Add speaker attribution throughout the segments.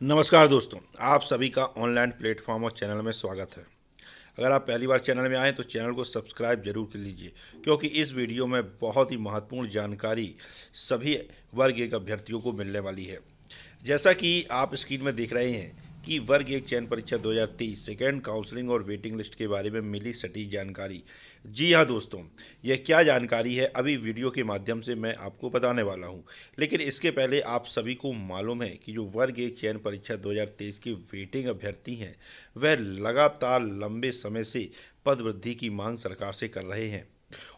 Speaker 1: नमस्कार दोस्तों, आप सभी का ऑनलाइन प्लेटफॉर्म और चैनल में स्वागत है। अगर आप पहली बार चैनल में आए तो चैनल को सब्सक्राइब जरूर कर लीजिए, क्योंकि इस वीडियो में बहुत ही महत्वपूर्ण जानकारी सभी वर्ग एक अभ्यर्थियों को मिलने वाली है। जैसा कि आप स्क्रीन में देख रहे हैं कि वर्ग एक चयन परीक्षा 2023 सेकेंड काउंसलिंग और वेटिंग लिस्ट के बारे में मिली सटीक जानकारी। जी हाँ दोस्तों, यह क्या जानकारी है अभी वीडियो के माध्यम से मैं आपको बताने वाला हूँ। लेकिन इसके पहले आप सभी को मालूम है कि जो वर्ग एक चयन परीक्षा 2023 के वेटिंग अभ्यर्थी हैं, वह लगातार लंबे समय से पद वृद्धि की मांग सरकार से कर रहे हैं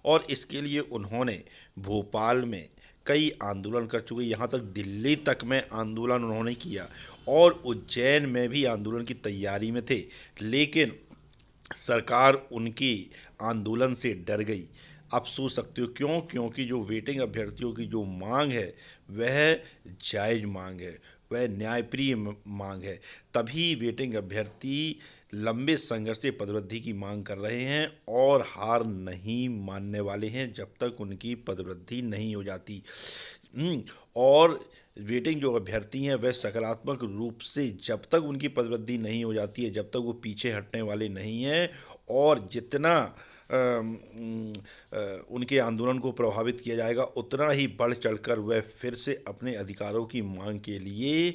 Speaker 1: और इसके लिए उन्होंने भोपाल में कई आंदोलन कर चुके, यहाँ तक दिल्ली तक में आंदोलन उन्होंने किया और उज्जैन में भी आंदोलन की तैयारी में थे। लेकिन सरकार उनकी आंदोलन से डर गई। आप सोच सकते हो क्यों? क्योंकि जो वेटिंग अभ्यर्थियों की जो मांग है वह जायज़ मांग है, वह न्यायप्रिय मांग है। तभी वेटिंग अभ्यर्थी लंबे संघर्ष से पदवृद्धि की मांग कर रहे हैं और हार नहीं मानने वाले हैं जब तक उनकी पदवृद्धि नहीं हो जाती। और वेटिंग जो अभ्यर्थी हैं वह सकारात्मक रूप से जब तक उनकी पदवृद्धि नहीं हो जाती है, जब तक वो पीछे हटने वाले नहीं हैं और जितना उनके आंदोलन को प्रभावित किया जाएगा उतना ही बढ़ चढ़कर वह फिर से अपने अधिकारों की मांग के लिए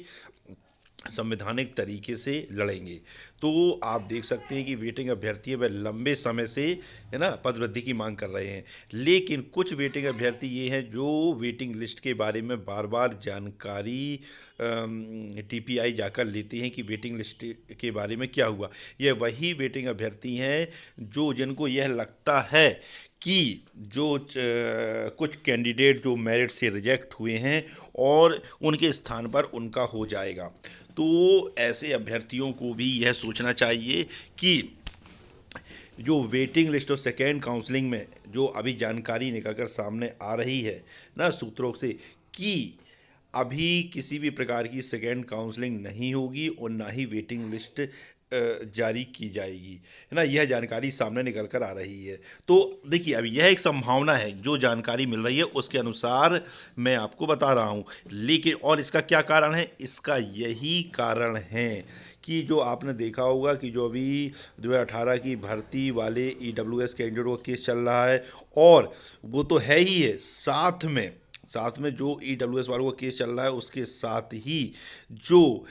Speaker 1: संवैधानिक तरीके से लड़ेंगे। तो आप देख सकते हैं कि वेटिंग अभ्यर्थी वह लंबे समय से है ना पदवृद्धि की मांग कर रहे हैं। लेकिन कुछ वेटिंग अभ्यर्थी ये हैं जो वेटिंग लिस्ट के बारे में बार बार जानकारी टीपीआई जाकर लेते हैं कि वेटिंग लिस्ट के बारे में क्या हुआ। यह वही वेटिंग अभ्यर्थी हैं जो जिनको यह लगता है कि जो कुछ कैंडिडेट जो मेरिट से रिजेक्ट हुए हैं और उनके स्थान पर उनका हो जाएगा। तो ऐसे अभ्यर्थियों को भी यह सोचना चाहिए कि जो वेटिंग लिस्ट और सेकेंड काउंसलिंग में जो अभी जानकारी निकल कर सामने आ रही है ना सूत्रों से, कि अभी किसी भी प्रकार की सेकेंड काउंसलिंग नहीं होगी और ना ही वेटिंग लिस्ट जारी की जाएगी, है ना। यह जानकारी सामने निकल कर आ रही है। तो देखिए, अभी यह एक संभावना है, जो जानकारी मिल रही है उसके अनुसार मैं आपको बता रहा हूँ। लेकिन और इसका क्या कारण है? इसका यही कारण है कि जो आपने देखा होगा कि जो अभी 2018 की भर्ती वाले ईडब्ल्यूएस कैंडिडेट का केस चल रहा है, और वो तो है ही है, साथ में जो ईडब्ल्यूएस वालों का केस चल रहा है उसके साथ ही जो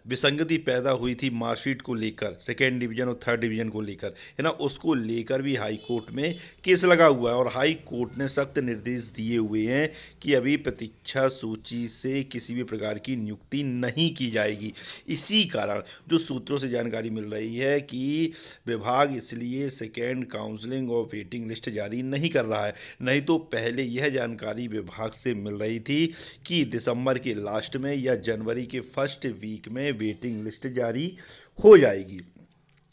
Speaker 1: विसंगति पैदा हुई थी मार्कशीट को लेकर, सेकेंड डिवीज़न और थर्ड डिवीज़न को लेकर, है ना, उसको लेकर भी हाई कोर्ट में केस लगा हुआ है। और हाई कोर्ट ने सख्त निर्देश दिए हुए हैं कि अभी प्रतीक्षा सूची से किसी भी प्रकार की नियुक्ति नहीं की जाएगी। इसी कारण जो सूत्रों से जानकारी मिल रही है कि विभाग इसलिए सेकेंड काउंसलिंग और वेटिंग लिस्ट जारी नहीं कर रहा है। नहीं तो पहले यह जानकारी विभाग से मिल रही थी कि दिसंबर के लास्ट में या जनवरी के फर्स्ट वीक में वेटिंग लिस्ट जारी हो जाएगी।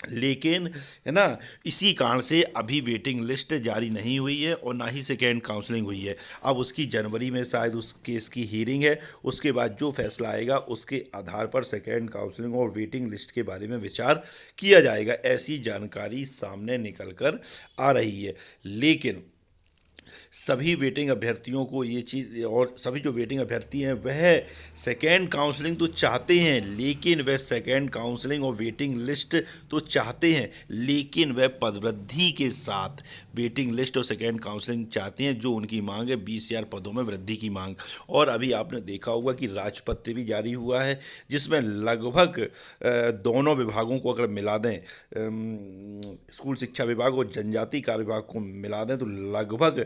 Speaker 1: लेकिन है ना, इसी कारण से अभी वेटिंग लिस्ट जारी नहीं हुई है और ना ही सेकेंड काउंसलिंग हुई है। अब उसकी जनवरी में शायद उस केस की हियरिंग है, उसके बाद जो फैसला आएगा उसके आधार पर सेकेंड काउंसलिंग और वेटिंग लिस्ट के बारे में विचार किया जाएगा। ऐसी जानकारी सामने निकल कर आ रही है। लेकिन सभी वेटिंग अभ्यर्थियों को ये चीज़, और सभी जो वेटिंग अभ्यर्थी हैं वह सेकेंड काउंसलिंग तो चाहते हैं, लेकिन वह सेकेंड काउंसलिंग और वेटिंग लिस्ट तो चाहते हैं, लेकिन वह पदवृद्धि के साथ वेटिंग लिस्ट और सेकेंड काउंसलिंग चाहते हैं। जो उनकी मांग है 20,000 पदों में वृद्धि की मांग। और अभी आपने देखा होगा कि राजपत्र भी जारी हुआ है, जिसमें लगभग दोनों विभागों को अगर मिला दें, स्कूल शिक्षा विभाग और जनजाति कार्य विभाग को मिला दें, तो लगभग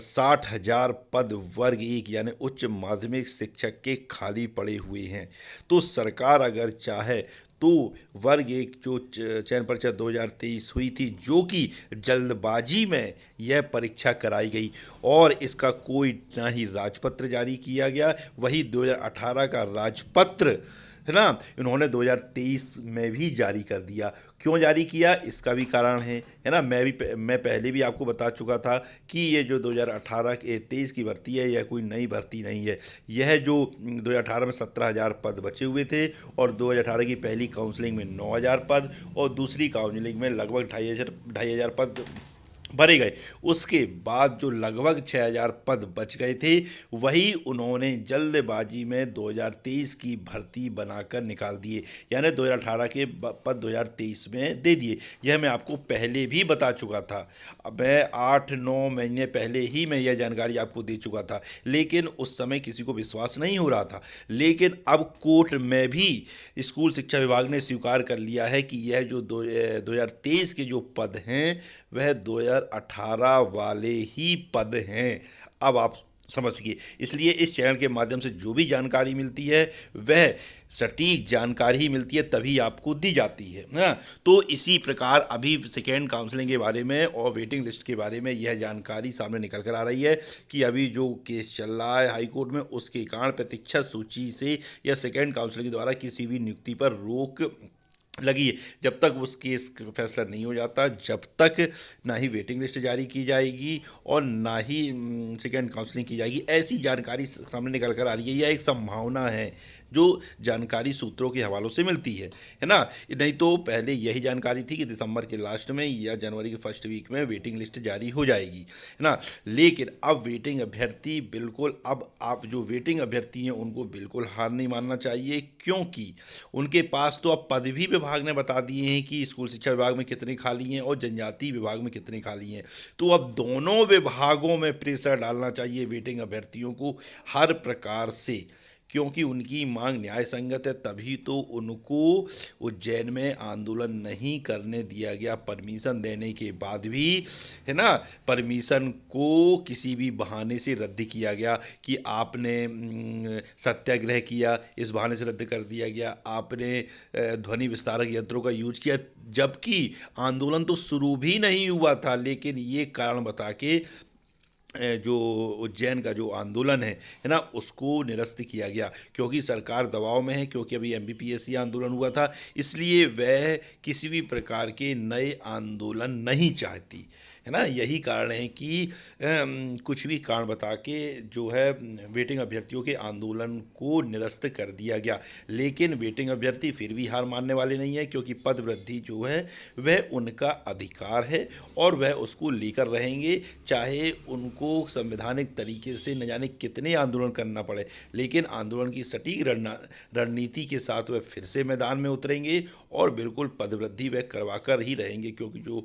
Speaker 1: 60,000 पद वर्ग एक यानी उच्च माध्यमिक शिक्षक के खाली पड़े हुए हैं। तो सरकार अगर चाहे तो वर्ग एक जो चयन परीक्षा 2023 हुई थी, जो कि जल्दबाजी में यह परीक्षा कराई गई और इसका कोई ना ही राजपत्र जारी किया गया, वही 2018 का राजपत्र है ना इन्होंने 2023 में भी जारी कर दिया। क्यों जारी किया? इसका भी कारण है ना। मैं पहले भी आपको बता चुका था कि ये जो 2023 की भर्ती है यह कोई नई भर्ती नहीं है। यह जो 2018 में 17,000 पद बचे हुए थे और 2018 की पहली काउंसलिंग में 9,000 पद और दूसरी काउंसलिंग में लगभग 2,500 पद भरे गए। उसके बाद जो लगभग 6,000 पद बच गए थे, वही उन्होंने जल्दबाजी में 2023 की भर्ती बनाकर निकाल दिए, यानी 2018 के पद 2023 में दे दिए। यह मैं आपको पहले भी बता चुका था। अब मैं 8-9 महीने पहले ही मैं यह जानकारी आपको दे चुका था, लेकिन उस समय किसी को विश्वास नहीं हो रहा था। लेकिन अब कोर्ट में भी स्कूल शिक्षा विभाग ने स्वीकार कर लिया है कि यह जो 2023 के जो पद हैं, वह 2018 वाले ही पद हैं। अब आप समझिए। इसलिए इस चैनल के माध्यम से जो भी जानकारी मिलती है, वह सटीक जानकारी ही मिलती है, तभी आपको दी जाती है ना। तो इसी प्रकार अभी सेकेंड काउंसलिंग के बारे में और वेटिंग लिस्ट के बारे में यह जानकारी सामने निकल कर आ रही है कि अभी जो केस चल रहा है हाई कोर्ट में, उसके कारण प्रतीक्षा सूची से या सेकेंड काउंसलिंग के द्वारा किसी भी नियुक्ति पर रोक लगी है। जब तक उस केस का फैसला नहीं हो जाता, जब तक ना ही वेटिंग लिस्ट जारी की जाएगी और ना ही सेकेंड काउंसलिंग की जाएगी, ऐसी जानकारी सामने निकल कर आ रही है। यह एक संभावना है जो जानकारी सूत्रों के हवालों से मिलती है ना। नहीं तो पहले यही जानकारी थी कि दिसंबर के लास्ट में या जनवरी के फर्स्ट वीक में वेटिंग लिस्ट जारी हो जाएगी, है ना। लेकिन अब वेटिंग अभ्यर्थी बिल्कुल, अब आप जो वेटिंग अभ्यर्थी हैं उनको बिल्कुल हार नहीं मानना चाहिए, क्योंकि उनके पास तो अब पद भी विभाग ने बता दिए हैं कि स्कूल शिक्षा विभाग में कितने खाली हैं और जनजातीय विभाग में कितने खाली हैं। तो अब दोनों विभागों में प्रेशर डालना चाहिए वेटिंग अभ्यर्थियों को हर प्रकार से, क्योंकि उनकी मांग न्याय संगत है, तभी तो उनको उज्जैन में आंदोलन नहीं करने दिया गया। परमिशन देने के बाद भी, है ना, परमिशन को किसी भी बहाने से रद्द किया गया कि आपने सत्याग्रह किया, इस बहाने से रद्द कर दिया गया। आपने ध्वनि विस्तारक यंत्रों का यूज किया, जबकि आंदोलन तो शुरू भी नहीं हुआ था। लेकिन ये कारण बता के जो उज्जैन का जो आंदोलन है ना, उसको निरस्त किया गया, क्योंकि सरकार दबाव में है, क्योंकि अभी एमपीपीएससी आंदोलन हुआ था, इसलिए वह किसी भी प्रकार के नए आंदोलन नहीं चाहती, है ना। यही कारण है कि कुछ भी कारण बता के जो है वेटिंग अभ्यर्थियों के आंदोलन को निरस्त कर दिया गया। लेकिन वेटिंग अभ्यर्थी फिर भी हार मानने वाले नहीं है, क्योंकि पद वृद्धि जो है वह उनका अधिकार है और वह उसको लेकर रहेंगे, चाहे उनको संवैधानिक तरीके से न जाने कितने आंदोलन करना पड़े। लेकिन आंदोलन की सटीक रणनीति के साथ वह फिर से मैदान में उतरेंगे और बिल्कुल पद वृद्धि वह करवा कर ही रहेंगे, क्योंकि जो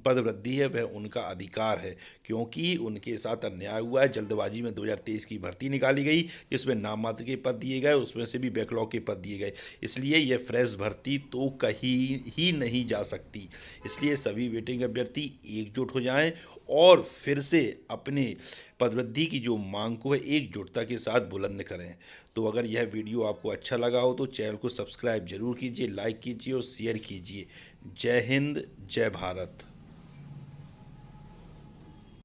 Speaker 1: पद वृद्धि है वह उनका अधिकार है, क्योंकि उनके साथ अन्याय हुआ है। जल्दबाजी में 2023 की भर्ती निकाली गई, जिसमें नाम मात्र के पद दिए गए, उसमें से भी बैकलॉग के पद दिए गए, इसलिए यह फ्रेश भर्ती तो कहीं ही नहीं जा सकती। इसलिए सभी वेटिंग अभ्यर्थी एकजुट हो जाएं और फिर से अपने पदवृद्धि की जो मांग को है एकजुटता के साथ बुलंद करें। तो अगर यह वीडियो आपको अच्छा लगा हो तो चैनल को सब्सक्राइब जरूर कीजिए, लाइक कीजिए और शेयर कीजिए। जय हिंद, जय भारत।